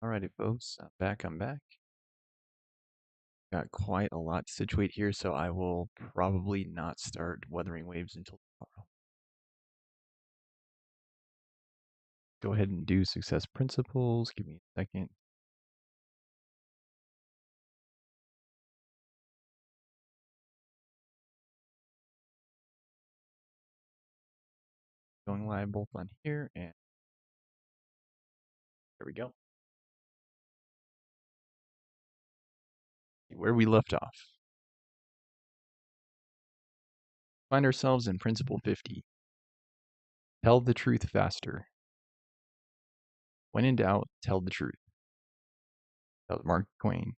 Alrighty, folks, I'm back. Got quite a lot to situate here, so I will probably not start Wuthering Waves until tomorrow. Go ahead and do success principles. Give me a second. Going live both on here and there we go. Where we left off. Find ourselves in Principle 50. Tell the truth faster. When in doubt, tell the truth. That was Mark Twain,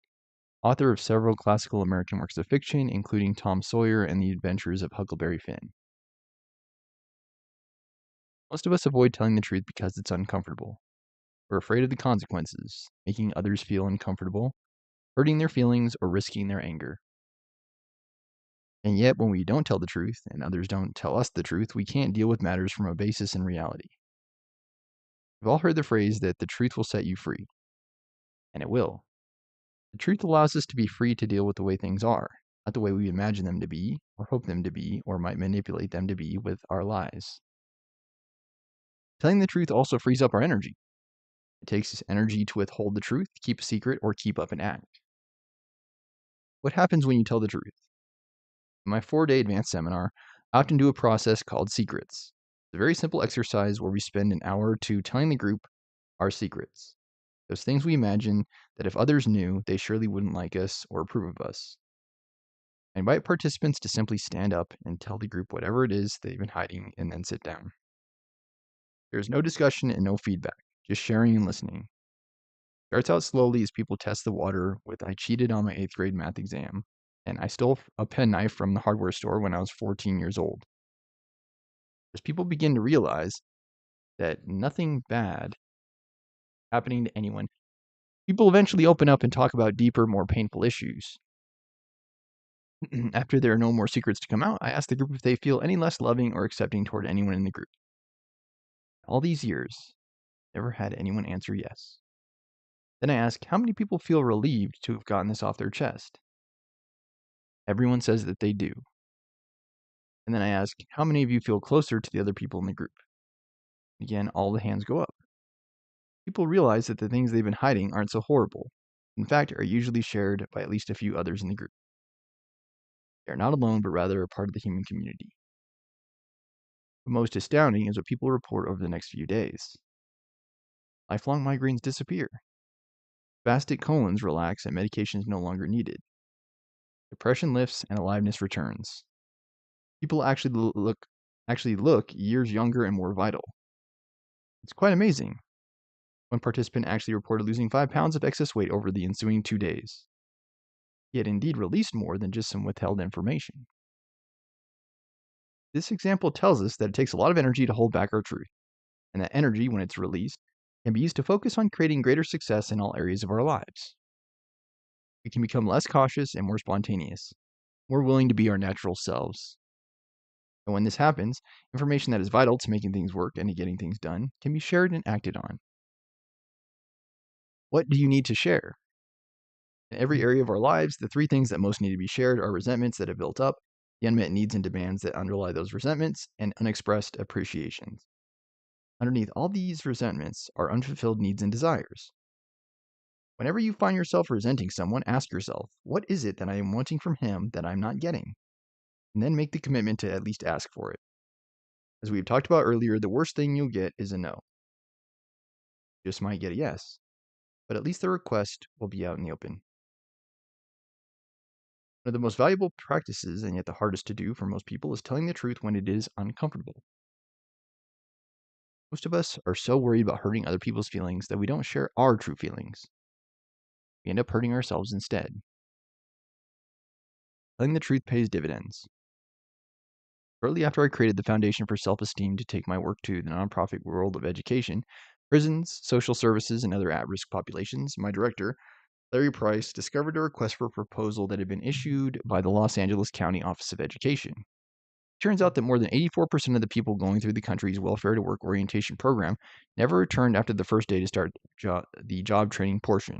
author of several classical American works of fiction, including Tom Sawyer and the Adventures of Huckleberry Finn. Most of us avoid telling the truth because it's uncomfortable. We're afraid of the consequences, making others feel uncomfortable, hurting their feelings, or risking their anger. And yet, when we don't tell the truth and others don't tell us the truth, we can't deal with matters from a basis in reality. We've all heard the phrase that the truth will set you free. And it will. The truth allows us to be free to deal with the way things are, not the way we imagine them to be, or hope them to be, or might manipulate them to be with our lies. Telling the truth also frees up our energy. It takes energy to withhold the truth, keep a secret, or keep up an act. What happens when you tell the truth? In my 4-day advanced seminar, I often do a process called secrets. It's a very simple exercise where we spend an hour or two telling the group our secrets. Those things we imagine that if others knew, they surely wouldn't like us or approve of us. I invite participants to simply stand up and tell the group whatever it is they've been hiding and then sit down. There's no discussion and no feedback, just sharing and listening. Starts out slowly as people test the water with I cheated on my 8th grade math exam, and I stole a penknife from the hardware store when I was 14 years old. As people begin to realize that nothing bad happening to anyone, people eventually open up and talk about deeper, more painful issues. After there are no more secrets to come out, I ask the group if they feel any less loving or accepting toward anyone in the group. All these years, never had anyone answer yes. Then I ask, how many people feel relieved to have gotten this off their chest? Everyone says that they do. And then I ask, how many of you feel closer to the other people in the group? Again, all the hands go up. People realize that the things they've been hiding aren't so horrible. In fact, are usually shared by at least a few others in the group. They are not alone, but rather a part of the human community. The most astounding is what people report over the next few days. Lifelong migraines disappear. Spastic colons relax and medication is no longer needed. Depression lifts and aliveness returns. People actually look years younger and more vital. It's quite amazing. One participant actually reported losing 5 pounds of excess weight over the ensuing 2 days. He had indeed released more than just some withheld information. This example tells us that it takes a lot of energy to hold back our truth, and that energy, when it's released, can be used to focus on creating greater success in all areas of our lives. We can become less cautious and more spontaneous, more willing to be our natural selves. And when this happens, information that is vital to making things work and to getting things done can be shared and acted on. What do you need to share? In every area of our lives, the 3 things that most need to be shared are resentments that have built up, the unmet needs and demands that underlie those resentments, and unexpressed appreciations. Underneath all these resentments are unfulfilled needs and desires. Whenever you find yourself resenting someone, ask yourself, what is it that I am wanting from him that I'm not getting? And then make the commitment to at least ask for it. As we've talked about earlier, the worst thing you'll get is a no. You just might get a yes, but at least the request will be out in the open. One of the most valuable practices, and yet the hardest to do for most people, is telling the truth when it is uncomfortable. Most of us are so worried about hurting other people's feelings that we don't share our true feelings. We end up hurting ourselves instead. Telling the truth pays dividends. Shortly after I created the Foundation for Self-Esteem to take my work to the nonprofit world of education, prisons, social services, and other at-risk populations, my director, Larry Price, discovered a request for proposal that had been issued by the Los Angeles County Office of Education. Turns out that more than 84% of the people going through the country's welfare to work orientation program never returned after the first day to start the job training portion.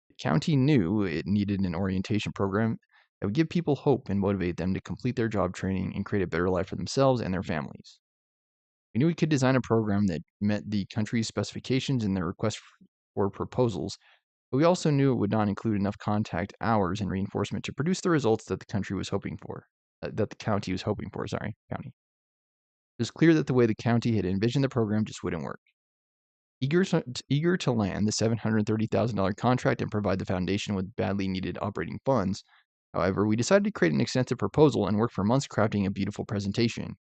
The county knew it needed an orientation program that would give people hope and motivate them to complete their job training and create a better life for themselves and their families. We knew we could design a program that met the country's specifications and their request for proposals, but we also knew it would not include enough contact hours and reinforcement to produce the results that the country was hoping for. That the county was hoping for, sorry, county. It was clear that the way the county had envisioned the program just wouldn't work. Eager to land the $730,000 contract and provide the foundation with badly needed operating funds, however, we decided to create an extensive proposal and work for months crafting a beautiful presentation.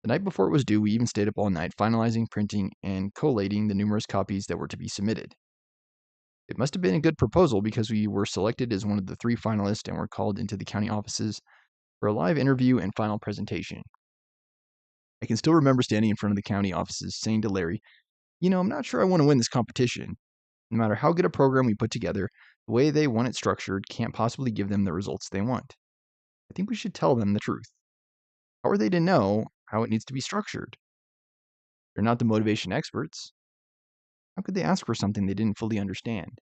The night before it was due, we even stayed up all night finalizing, printing, and collating the numerous copies that were to be submitted. It must have been a good proposal because we were selected as one of the 3 finalists and were called into the county offices for a live interview and final presentation. I can still remember standing in front of the county offices saying to Larry, I'm not sure I want to win this competition. No matter how good a program we put together, the way they want it structured can't possibly give them the results they want. I think we should tell them the truth. How are they to know how it needs to be structured? They're not the motivation experts. How could they ask for something they didn't fully understand?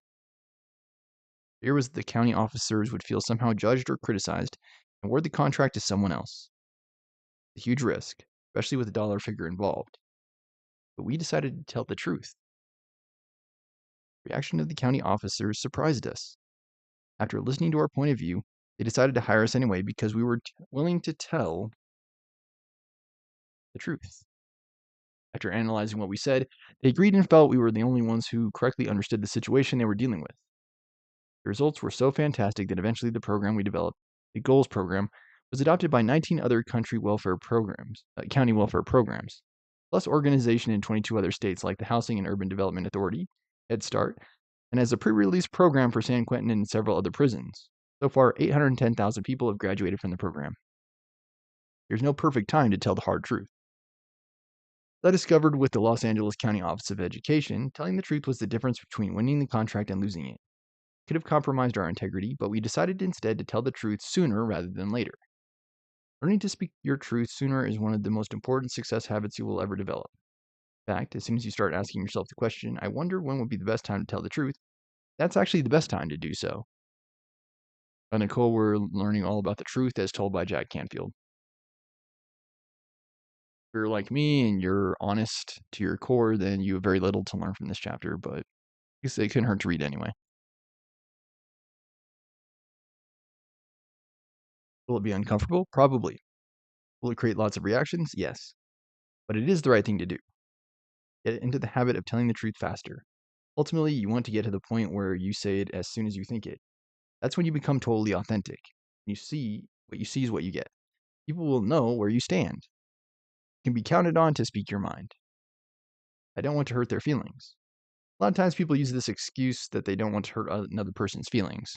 Fear was that the county officers would feel somehow judged or criticized and award the contract to someone else. A huge risk, especially with a dollar figure involved. But we decided to tell the truth. The reaction of the county officers surprised us. After listening to our point of view, they decided to hire us anyway because we were willing to tell the truth. After analyzing what we said, they agreed and felt we were the only ones who correctly understood the situation they were dealing with. The results were so fantastic that eventually the program we developed, the GOALS program, was adopted by 19 other county welfare programs, plus organization in 22 other states like the Housing and Urban Development Authority, Head Start, and as a pre-release program for San Quentin and several other prisons. So far, 810,000 people have graduated from the program. There's no perfect time to tell the hard truth. I discovered with the Los Angeles County Office of Education, telling the truth was the difference between winning the contract and losing it. It could have compromised our integrity, but we decided instead to tell the truth sooner rather than later. Learning to speak your truth sooner is one of the most important success habits you will ever develop. In fact, as soon as you start asking yourself the question, I wonder when would be the best time to tell the truth, that's actually the best time to do so. On Nicole, we're learning all about the truth as told by Jack Canfield. If you're like me and you're honest to your core, then you have very little to learn from this chapter, but I guess it couldn't hurt to read anyway. Will it be uncomfortable? Probably. Will it create lots of reactions? Yes. But it is the right thing to do. Get into the habit of telling the truth faster. Ultimately, you want to get to the point where you say it as soon as you think it. That's when you become totally authentic. What you see is what you get. People will know where you stand. You can be counted on to speak your mind. I don't want to hurt their feelings. A lot of times people use this excuse that they don't want to hurt another person's feelings.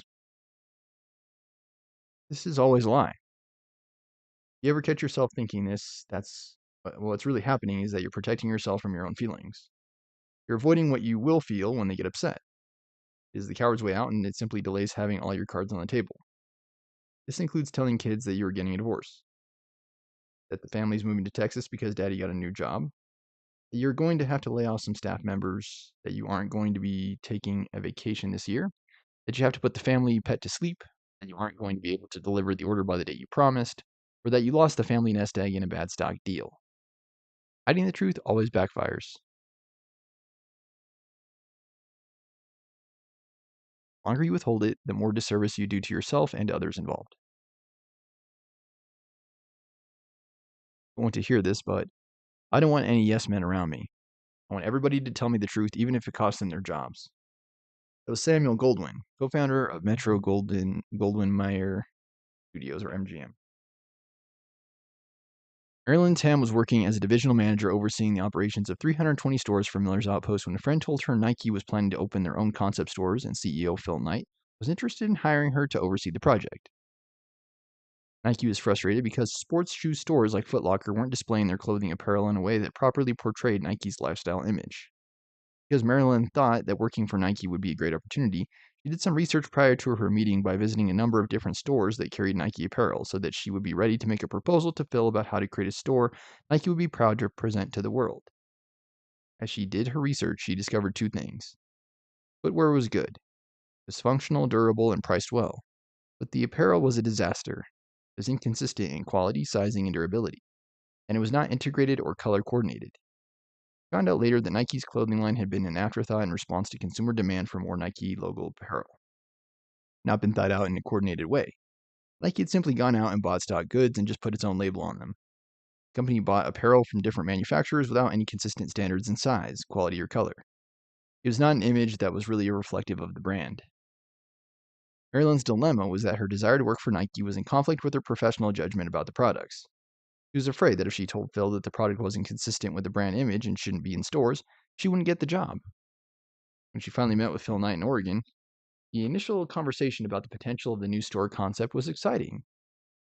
This is always a lie. You ever catch yourself thinking this? What's really happening is that you're protecting yourself from your own feelings. You're avoiding what you will feel when they get upset. It is the coward's way out, and it simply delays having all your cards on the table. This includes telling kids that you are getting a divorce, that the family's moving to Texas because daddy got a new job, that you're going to have to lay off some staff members, that you aren't going to be taking a vacation this year, that you have to put the family pet to sleep, that you aren't going to be able to deliver the order by the date you promised, or that you lost the family nest egg in a bad stock deal. Hiding the truth always backfires. The longer you withhold it, the more disservice you do to yourself and to others involved. I want to hear this, but I don't want any yes men around me. I want everybody to tell me the truth, even if it costs them their jobs. It was Samuel Goldwyn, co-founder of Metro Goldwyn Mayer Studios, or MGM. Marilyn Tam was working as a divisional manager overseeing the operations of 320 stores for Miller's Outpost when a friend told her Nike was planning to open their own concept stores, and CEO Phil Knight was interested in hiring her to oversee the project. Nike was frustrated because sports shoe stores like Foot Locker weren't displaying their clothing apparel in a way that properly portrayed Nike's lifestyle image. Because Marilyn thought that working for Nike would be a great opportunity, She did some research prior to her meeting by visiting a number of different stores that carried Nike apparel so that she would be ready to make a proposal to Phil about how to create a store Nike would be proud to present to the world. As she did her research, she discovered two things. Footwear was good, it was functional, durable, and priced well. But the apparel was a disaster. It was inconsistent in quality, sizing, and durability, and it was not integrated or color coordinated. Found out later that Nike's clothing line had been an afterthought in response to consumer demand for more Nike logo apparel, not been thought out in a coordinated way. Nike had simply gone out and bought stock goods and just put its own label on them. The company bought apparel from different manufacturers without any consistent standards in size, quality, or color. It was not an image that was really reflective of the brand. Marilyn's dilemma was that her desire to work for Nike was in conflict with her professional judgment about the products. She was afraid that if she told Phil that the product wasn't consistent with the brand image and shouldn't be in stores, she wouldn't get the job. When she finally met with Phil Knight in Oregon, the initial conversation about the potential of the new store concept was exciting.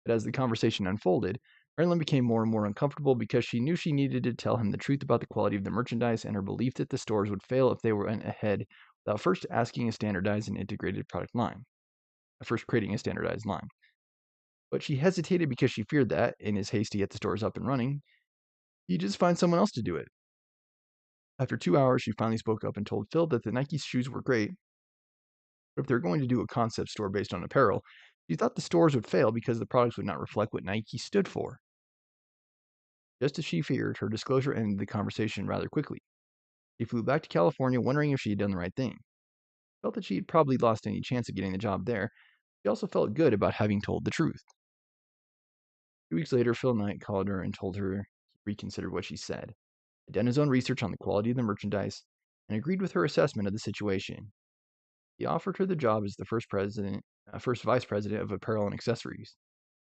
But as the conversation unfolded, Marilyn became more and more uncomfortable because she knew she needed to tell him the truth about the quality of the merchandise and her belief that the stores would fail if they went ahead without first asking a standardized and integrated product line, first creating a standardized line. But she hesitated because she feared that, in his haste to get the stores up and running, he'd just find someone else to do it. After 2 hours, she finally spoke up and told Phil that the Nike shoes were great, but if they were going to do a concept store based on apparel, she thought the stores would fail because the products would not reflect what Nike stood for. Just as she feared, her disclosure ended the conversation rather quickly. She flew back to California wondering if she had done the right thing. She felt that she had probably lost any chance of getting the job there. She also felt good about having told the truth. 2 weeks later, Phil Knight called her and told her he reconsidered what she said, had done his own research on the quality of the merchandise, and agreed with her assessment of the situation. He offered her the job as the first vice president of apparel and accessories.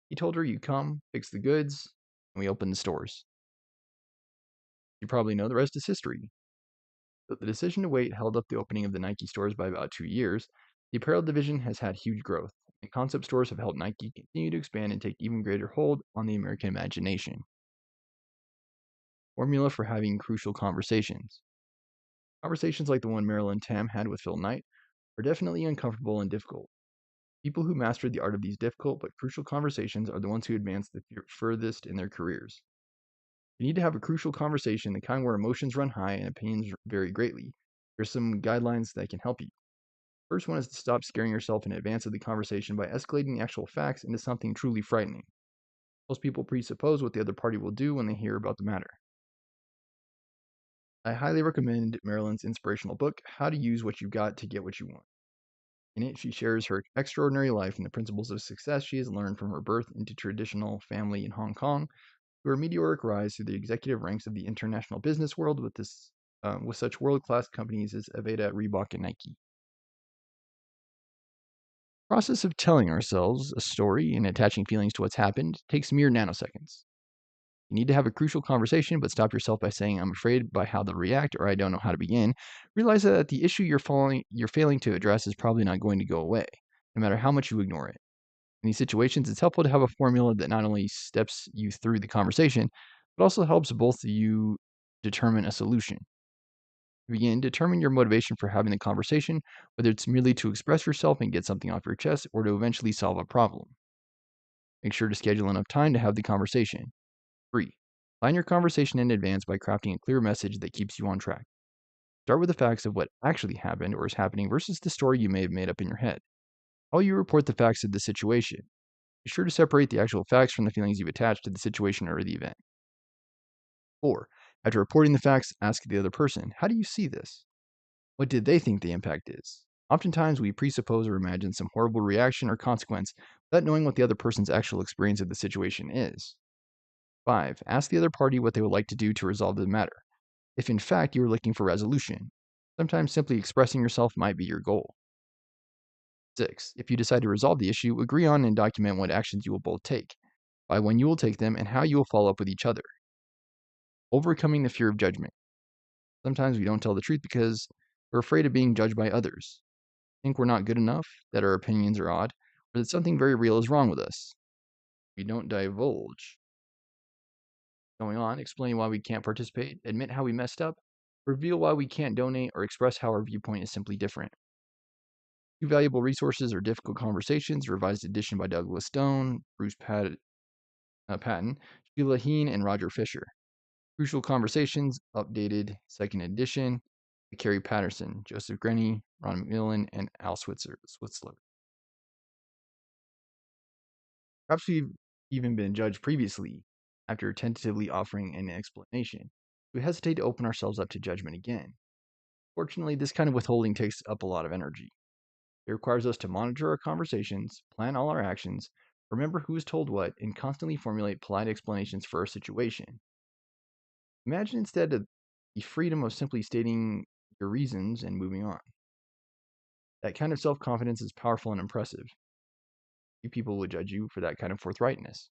He told her, "You come, fix the goods, and we open the stores." You probably know the rest is history. But the decision to wait held up the opening of the Nike stores by about 2 years. The apparel division has had huge growth, and concept stores have helped Nike continue to expand and take even greater hold on the American imagination. Formula for having crucial conversations. Conversations like the one Marilyn Tam had with Phil Knight are definitely uncomfortable and difficult. People who master the art of these difficult but crucial conversations are the ones who advance the furthest in their careers. You need to have a crucial conversation, the kind where emotions run high and opinions vary greatly. There's some guidelines that can help you. First one is to stop scaring yourself in advance of the conversation by escalating the actual facts into something truly frightening. Most people presuppose what the other party will do when they hear about the matter. I highly recommend Marilyn's inspirational book, How to Use What You've Got to Get What You Want. In it, she shares her extraordinary life and the principles of success she has learned from her birth into traditional family in Hong Kong to her meteoric rise through the executive ranks of the international business world with such world-class companies as Aveda, Reebok, and Nike. The process of telling ourselves a story and attaching feelings to what's happened takes mere nanoseconds. You need to have a crucial conversation, but stop yourself by saying, "I'm afraid by how they'll react," or "I don't know how to begin." Realize that the issue you're failing to address is probably not going to go away, no matter how much you ignore it. In these situations, it's helpful to have a formula that not only steps you through the conversation, but also helps both of you determine a solution. To begin, determine your motivation for having the conversation, whether it's merely to express yourself and get something off your chest or to eventually solve a problem. Make sure to schedule enough time to have the conversation. 3. Plan your conversation in advance by crafting a clear message that keeps you on track. Start with the facts of what actually happened or is happening versus the story you may have made up in your head. How will you report the facts of the situation? Be sure to separate the actual facts from the feelings you've attached to the situation or the event. 4. After reporting the facts, ask the other person, "How do you see this? What did they think the impact is?" Oftentimes, we presuppose or imagine some horrible reaction or consequence without knowing what the other person's actual experience of the situation is. 5. Ask the other party what they would like to do to resolve the matter, if in fact you are looking for resolution. Sometimes simply expressing yourself might be your goal. 6. If you decide to resolve the issue, agree on and document what actions you will both take, by when you will take them, and how you will follow up with each other. Overcoming the fear of judgment. Sometimes we don't tell the truth because we're afraid of being judged by others. Think we're not good enough, that our opinions are odd, or that something very real is wrong with us. We don't divulge. Going on, explain why we can't participate, admit how we messed up, reveal why we can't donate, or express how our viewpoint is simply different. Two valuable resources are Difficult Conversations, a revised edition by Douglas Stone, Patton, Sheila Heen, and Roger Fisher. Crucial Conversations, updated, second edition, by Carrie Patterson, Joseph Grenny, Ron McMillan, and Al Switzler. Perhaps we've even been judged previously after tentatively offering an explanation. We hesitate to open ourselves up to judgment again. Fortunately, this kind of withholding takes up a lot of energy. It requires us to monitor our conversations, plan all our actions, remember who is told what, and constantly formulate polite explanations for our situation. Imagine instead the freedom of simply stating your reasons and moving on. That kind of self confidence is powerful and impressive. Few people would judge you for that kind of forthrightness.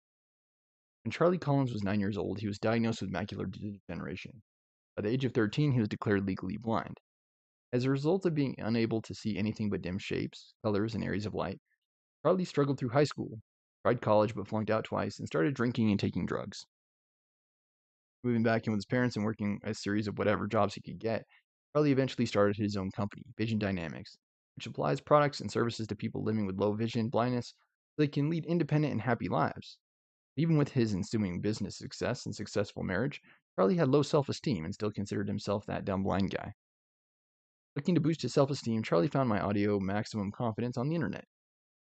When Charlie Collins was 9 years old, he was diagnosed with macular degeneration. By the age of 13, he was declared legally blind. As a result of being unable to see anything but dim shapes, colors, and areas of light, Charlie struggled through high school, tried college but flunked out twice, and started drinking and taking drugs. Moving back in with his parents and working a series of whatever jobs he could get, Charlie eventually started his own company, Vision Dynamics, which supplies products and services to people living with low vision blindness so they can lead independent and happy lives. Even with his ensuing business success and successful marriage, Charlie had low self-esteem and still considered himself that dumb blind guy. Looking to boost his self-esteem, Charlie found my audio Maximum Confidence on the internet.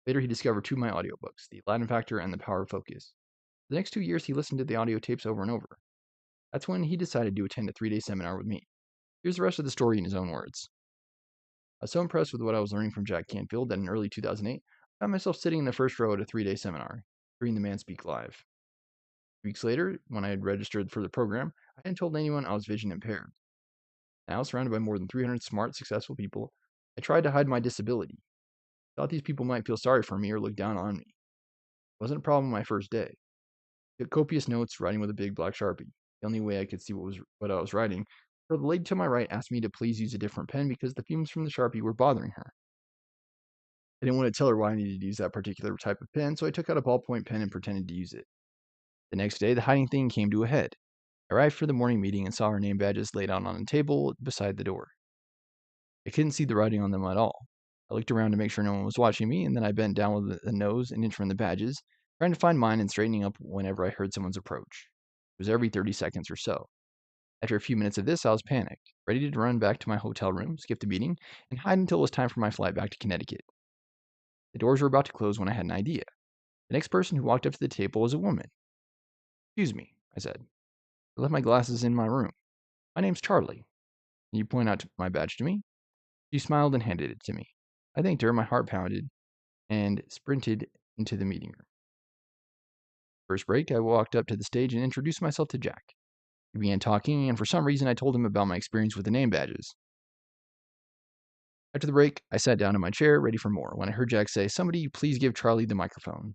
Later, he discovered two of my audiobooks, The Aladdin Factor and The Power of Focus. For the next 2 years, he listened to the audio tapes over and over. That's when he decided to attend a 3-day seminar with me. Here's the rest of the story in his own words. I was so impressed with what I was learning from Jack Canfield that in early 2008, I found myself sitting in the first row at a 3-day seminar, hearing the man speak live. Weeks later, when I had registered for the program, I hadn't told anyone I was vision impaired. Now, surrounded by more than 300 smart, successful people, I tried to hide my disability. I thought these people might feel sorry for me or look down on me. It wasn't a problem my first day. I took copious notes, writing with a big black Sharpie. The only way I could see what I was writing. So the lady to my right asked me to please use a different pen because the fumes from the Sharpie were bothering her. I didn't want to tell her why I needed to use that particular type of pen, so I took out a ballpoint pen and pretended to use it. The next day, the hiding thing came to a head. I arrived for the morning meeting and saw our name badges laid out on a table beside the door. I couldn't see the writing on them at all. I looked around to make sure no one was watching me, and then I bent down with the nose an inch from the badges, trying to find mine and straightening up whenever I heard someone's approach. It was every 30 seconds or so. After a few minutes of this, I was panicked, ready to run back to my hotel room, skip the meeting, and hide until it was time for my flight back to Connecticut. The doors were about to close when I had an idea. The next person who walked up to the table was a woman. "Excuse me," I said. "I left my glasses in my room. My name's Charlie. Can you point out my badge to me?" She smiled and handed it to me. I thanked her, my heart pounded, and sprinted into the meeting room. First break, I walked up to the stage and introduced myself to Jack. We began talking, and for some reason I told him about my experience with the name badges. After the break, I sat down in my chair, ready for more, when I heard Jack say, "Somebody please give Charlie the microphone."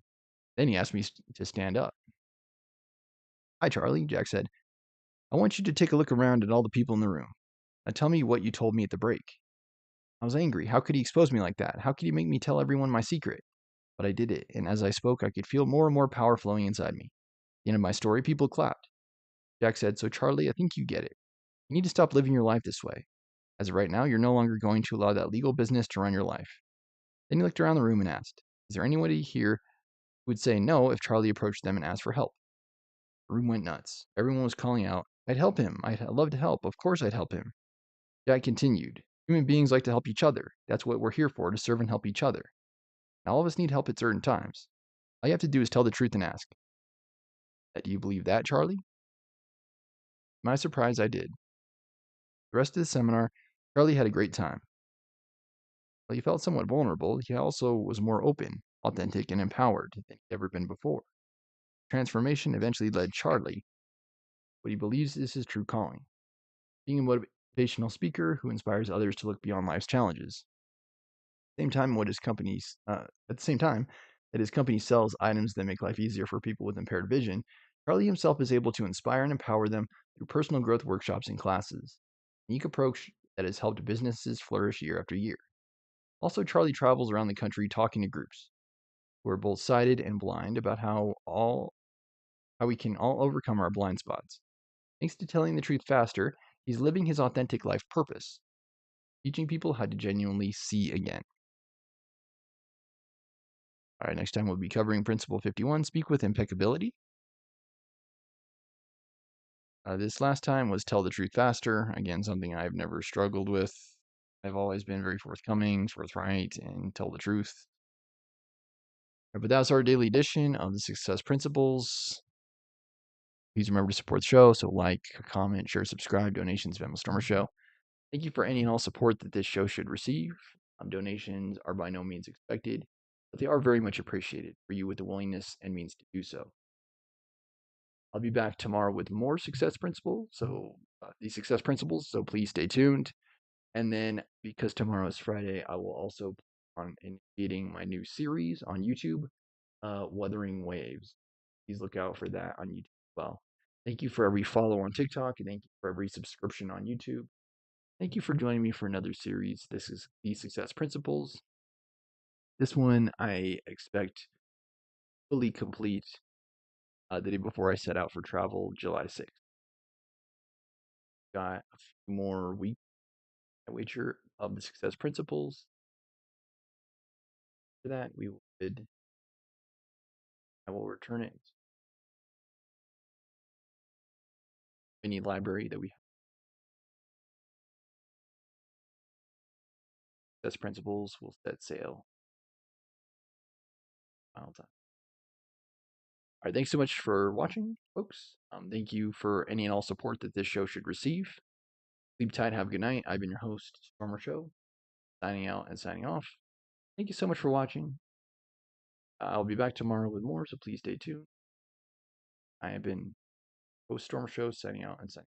Then he asked me to stand up. "Hi, Charlie," Jack said. "I want you to take a look around at all the people in the room. Now tell me what you told me at the break." I was angry. How could he expose me like that? How could he make me tell everyone my secret? But I did it, and as I spoke, I could feel more and more power flowing inside me. At the end of my story, people clapped. Jack said, "So, Charlie, I think you get it. You need to stop living your life this way. As of right now, you're no longer going to allow that legal business to run your life." Then he looked around the room and asked, "Is there anybody here who would say no if Charlie approached them and asked for help?" The room went nuts. Everyone was calling out, "I'd help him. I'd love to help. Of course I'd help him." Jack continued, "Human beings like to help each other. That's what we're here for, to serve and help each other. Now, all of us need help at certain times. All you have to do is tell the truth and ask, 'Do you believe that, Charlie?'" To my surprise, I did. The rest of the seminar, Charlie had a great time. While he felt somewhat vulnerable, he also was more open, authentic, and empowered than he'd ever been before. Transformation eventually led Charlie what he believes is his true calling, being a motivational speaker who inspires others to look beyond life's challenges. At the same time that his company sells items that make life easier for people with impaired vision, Charlie himself is able to inspire and empower them through personal growth workshops and classes. A unique approach that has helped businesses flourish year after year. Also, Charlie travels around the country talking to groups who are both sighted and blind about how we can all overcome our blind spots. Thanks to telling the truth faster, he's living his authentic life purpose, teaching people how to genuinely see again. All right, next time we'll be covering Principle 51, Speak with Impeccability. This last time was Tell the Truth Faster. Again, something I've never struggled with. I've always been very forthcoming, forthright, and tell the truth. But that was our daily edition of the Success Principles. Please remember to support the show. So like, comment, share, subscribe. Donations, Venmo Stormer Show. Thank you for any and all support that this show should receive. Donations are by no means expected, but they are very much appreciated for you with the willingness and means to do so. I'll be back tomorrow with more success principles. These success principles. So please stay tuned. And then because tomorrow is Friday, I will also on initiating my new series on YouTube, Wuthering Waves. Please look out for that on YouTube as well. Thank you for every follow on TikTok, and thank you for every subscription on YouTube. Thank you for joining me for another series. This is The Success Principles. This one I expect fully complete the day before I set out for travel, July 6th. Got a few more weeks at Wager of the Success Principles. For that, I will return it. Mini library that we have. Success Principles will set sail. Final time. All right, thanks so much for watching, folks. Thank you for any and all support that this show should receive. Sleep tight, have a good night. I've been your host, Stormer Show, signing out and signing off. Thank you so much for watching. I'll be back tomorrow with more, so please stay tuned. I have been host Stormer Show, signing out and signing